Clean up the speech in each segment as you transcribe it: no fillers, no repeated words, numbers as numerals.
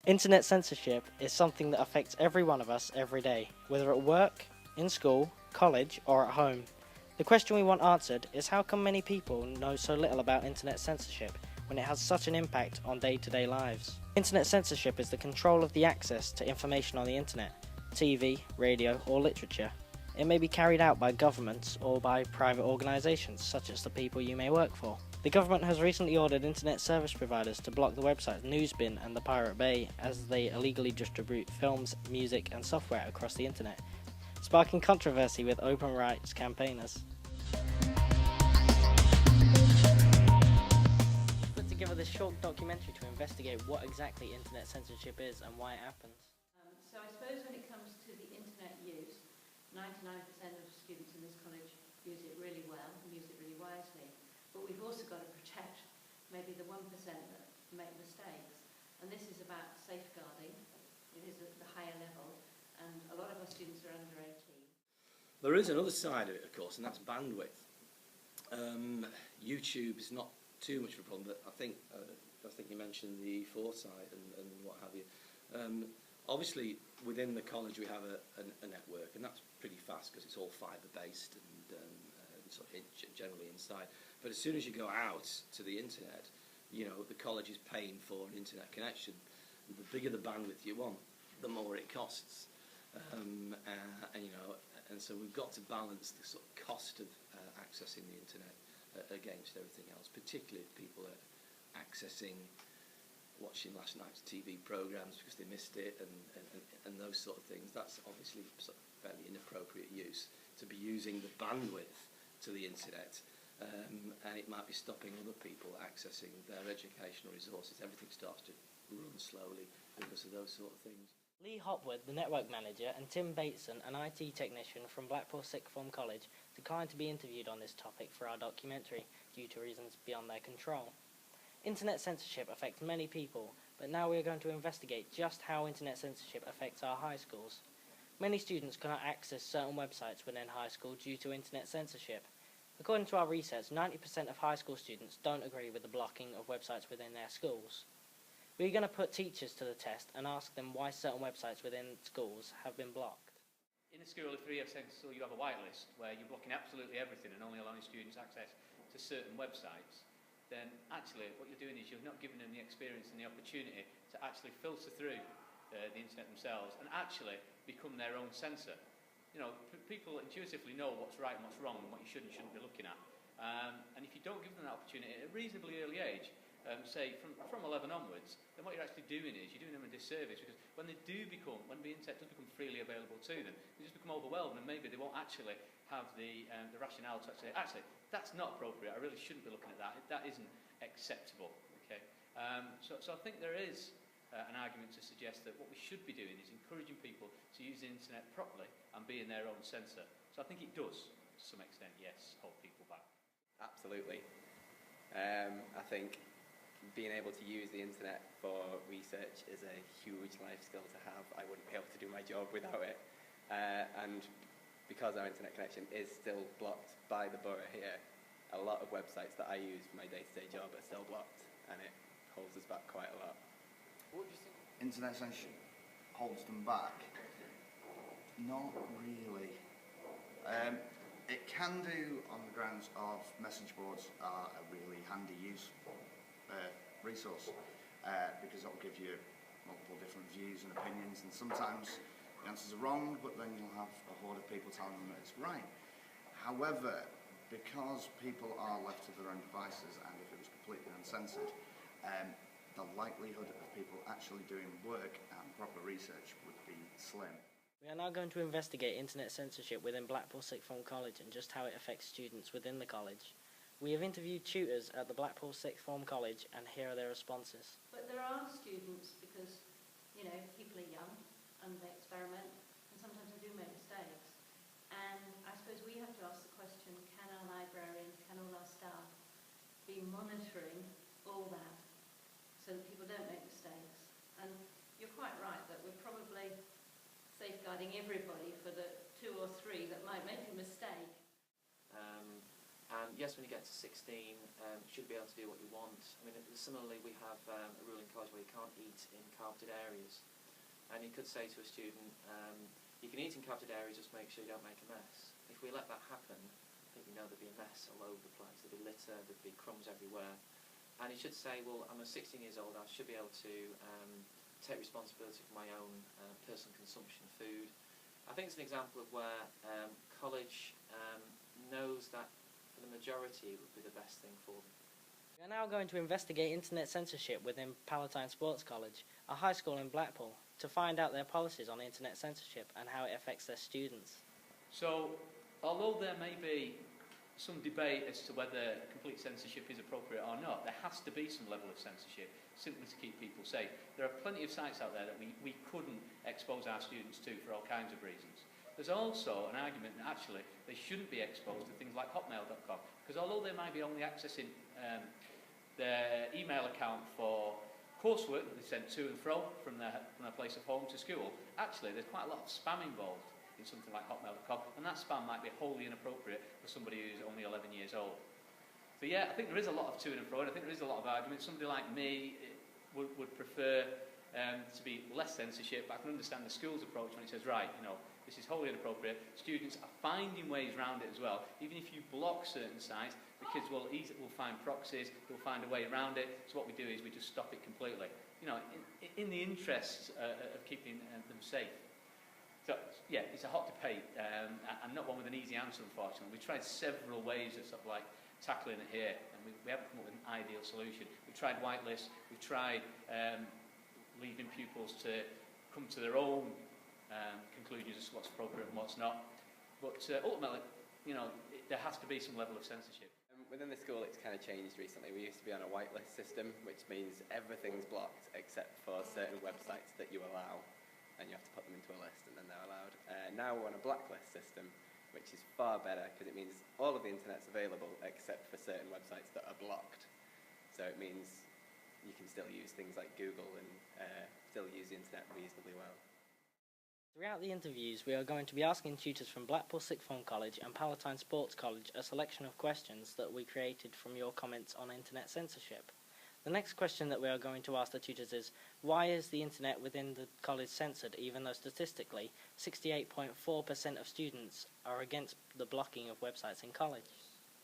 Internet censorship is something that affects every one of us every day, whether at work, in school, college, or at home. The question we want answered is how come many people know so little about internet censorship when it has such an impact on day-to-day lives? Internet censorship is the control of the access to information on the internet, TV, radio, or literature. It may be carried out by governments or by private organisations, such as the people you may work for. The government has recently ordered internet service providers to block the websites Newsbin and the Pirate Bay as they illegally distribute films, music and software across the internet, sparking controversy with open rights campaigners. Put together this short documentary to investigate what exactly internet censorship is and why it happens. So I suppose when it comes to the internet use, 99% of students in this college use it really well and use it really wisely. But we've also got to protect maybe the 1% that make mistakes. And this is about safeguarding. It is at the higher level, and a lot of our students are under 18. There is another side of it, of course, and that's bandwidth. YouTube is not too much of a problem, but I think you mentioned the foresight and what have you. Obviously, within the college we have a network, and that's pretty fast because it's all fibre-based and sort of generally inside. But as soon as you go out to the internet, you know, the college is paying for an internet connection. The bigger the bandwidth you want, the more it costs. And you know, and so we've got to balance the sort of cost of accessing the internet against everything else, particularly if people are accessing watching last night's TV programmes because they missed it and those sort of things. That's obviously sort of fairly inappropriate use to be using the bandwidth to the internet, and it might be stopping other people accessing their educational resources. Everything starts to run slowly because of those sort of things. Lee Hopwood, the network manager, and Tim Bateson, an IT technician from Blackpool Sixth Form College, declined to be interviewed on this topic for our documentary due to reasons beyond their control. Internet censorship affects many people, but now we are going to investigate just how internet censorship affects our high schools. Many students cannot access certain websites within high school due to internet censorship. According to our research, 90% of high school students don't agree with the blocking of websites within their schools. We're going to put teachers to the test and ask them why certain websites within schools have been blocked. In a school of 3 so you have a whitelist where you're blocking absolutely everything and only allowing students access to certain websites, then actually what you're doing is you're not giving them the experience and the opportunity to actually filter through the internet themselves and actually become their own censor. You know, people intuitively know what's right and what's wrong and what you should and shouldn't be looking at. And if you don't give them that opportunity at a reasonably early age, say from 11 onwards, then what you're actually doing is you're doing them a disservice, because when the internet does become freely available to them, they just become overwhelmed and maybe they won't actually have the rationale to say, actually, that's not appropriate, I really shouldn't be looking at that, that isn't acceptable. Okay? So I think there is an argument to suggest that what we should be doing is encouraging people to use the internet properly and being their own censor. So I think it does, to some extent, yes, hold people back. Absolutely. I think being able to use the internet for research is a huge life skill to have. I wouldn't be able to do my job without it. And because our internet connection is still blocked by the borough here, a lot of websites that I use for my day-to-day job are still blocked, and it holds us back quite a lot. What do you think? Internet censorship holds them back? Not really. It can do on the grounds of message boards are a really handy resource because it'll give you multiple different views and opinions, and sometimes the answers are wrong, but then you'll have a horde of people telling them that it's right. However, because people are left to their own devices, and if it was completely uncensored, the likelihood of people actually doing work and proper research would be slim. We are now going to investigate internet censorship within Blackpool Sixth Form College and just how it affects students within the college. We have interviewed tutors at the Blackpool Sixth Form College, and here are their responses. But there are students, because, you know, people are young and they experiment, and sometimes they do make mistakes. And I suppose we have to ask the question, can our librarians, can all our staff be monitoring all that so that people don't make mistakes? And you're quite right that we're probably safeguarding everybody for the 2 or 3 that might make a mistake. And yes, when you get to 16, you should be able to do what you want. I mean, similarly, we have a rule in college where you can't eat in carpeted areas. And you could say to a student, you can eat in carpeted areas, just make sure you don't make a mess. If we let that happen, I think we know there'd be a mess all over the place. There'd be litter, there'd be crumbs everywhere. And you should say, well, I'm 16 years old, I should be able to take responsibility for my own personal consumption of food. I think it's an example of where college knows that for the majority it would be the best thing for them. We are now going to investigate internet censorship within Palatine Sports College, a high school in Blackpool, to find out their policies on internet censorship and how it affects their students. So, although there may be some debate as to whether complete censorship is appropriate or not, there has to be some level of censorship simply to keep people safe. There are plenty of sites out there that we couldn't expose our students to for all kinds of reasons. There's also an argument that actually they shouldn't be exposed to things like hotmail.com, because although they might be only accessing their email account for coursework that they send to and fro from their place of home to school, actually there's quite a lot of spam involved in something like hotmail.com, and that spam might be wholly inappropriate for somebody who's only 11 years old. So yeah, I think there is a lot of to and fro, and I think there is a lot of argument. Somebody like me would prefer to be less censorship, but I can understand the school's approach when it says, right, you know, this is wholly inappropriate. Students are finding ways around it as well. Even if you block certain sites, the kids will find proxies, they'll find a way around it. So what we do is we just stop it completely. You know, in the interests of keeping them safe. So, yeah, it's a hot debate, and not one with an easy answer, unfortunately. We've tried several ways of sort of like tackling it here, and we haven't come up with an ideal solution. We've tried whitelists, we've tried leaving pupils to come to their own conclusions as to what's appropriate and what's not. But ultimately, you know, there has to be some level of censorship. Within the school, it's kind of changed recently. We used to be on a whitelist system, which means everything's blocked except for certain websites that you allow. And you have to put them into a list and then they're allowed. Now we're on a blacklist system, which is far better because it means all of the internet's available except for certain websites that are blocked. So it means you can still use things like Google and still use the internet reasonably well. Throughout the interviews, we are going to be asking tutors from Blackpool Sixth Form College and Palatine Sports College a selection of questions that we created from your comments on internet censorship. The next question that we are going to ask the tutors is, why is the internet within the college censored, even though statistically 68.4% of students are against the blocking of websites in college?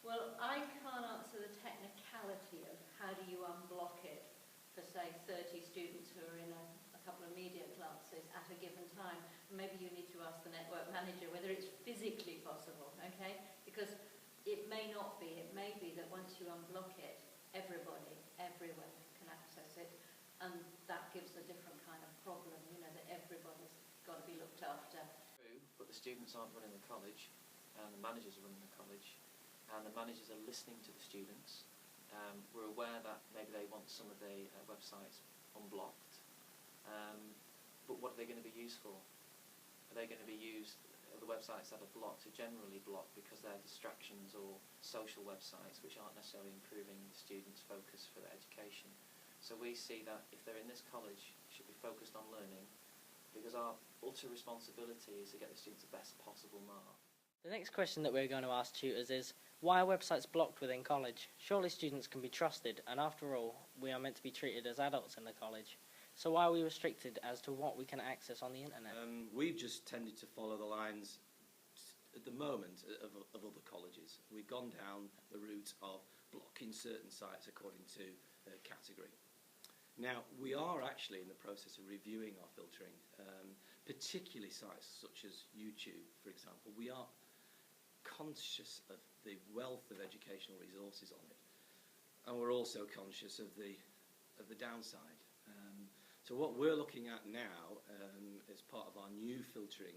Well, I can't answer the technicality of how do you unblock it for, say, 30 students who are in a couple of media classes at a given time. Maybe you need to ask the network manager whether it's physically possible, okay? Because it may not be. It may be that once you unblock it, everybody, everywhere can access it, and that gives a different kind of problem, you know, that everybody's got to be looked after. True, but the students aren't running the college, and the managers are running the college, and the managers are listening to the students. We're aware that maybe they want some of the websites unblocked, but what are they going to be used for? Are they going to be used, the websites that are blocked are generally blocked because they're distractions or social websites which aren't necessarily improving the students' focus for their education. So we see that if they're in this college, it should be focused on learning, because our utter responsibility is to get the students the best possible mark. The next question that we're going to ask tutors is, why are websites blocked within college? Surely students can be trusted, and after all, we are meant to be treated as adults in the college. So why are we restricted as to what we can access on the internet? We've just tended to follow the lines at the moment of other colleges. We've gone down the route of blocking certain sites according to category. Now, we are actually in the process of reviewing our filtering, particularly sites such as YouTube, for example. We are conscious of the wealth of educational resources on it, and we're also conscious of the downside. So what we're looking at now, as part of our new filtering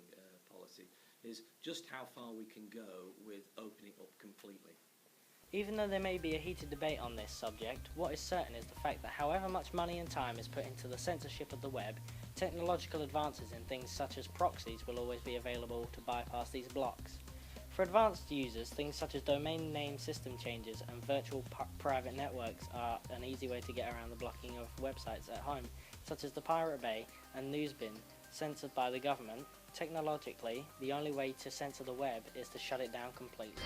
policy, is just how far we can go with opening up completely. Even though there may be a heated debate on this subject, what is certain is the fact that however much money and time is put into the censorship of the web, technological advances in things such as proxies will always be available to bypass these blocks. For advanced users, things such as domain name system changes and virtual private networks are an easy way to get around the blocking of websites at home, such as the Pirate Bay and Newsbin, censored by the government. Technologically, the only way to censor the web is to shut it down completely.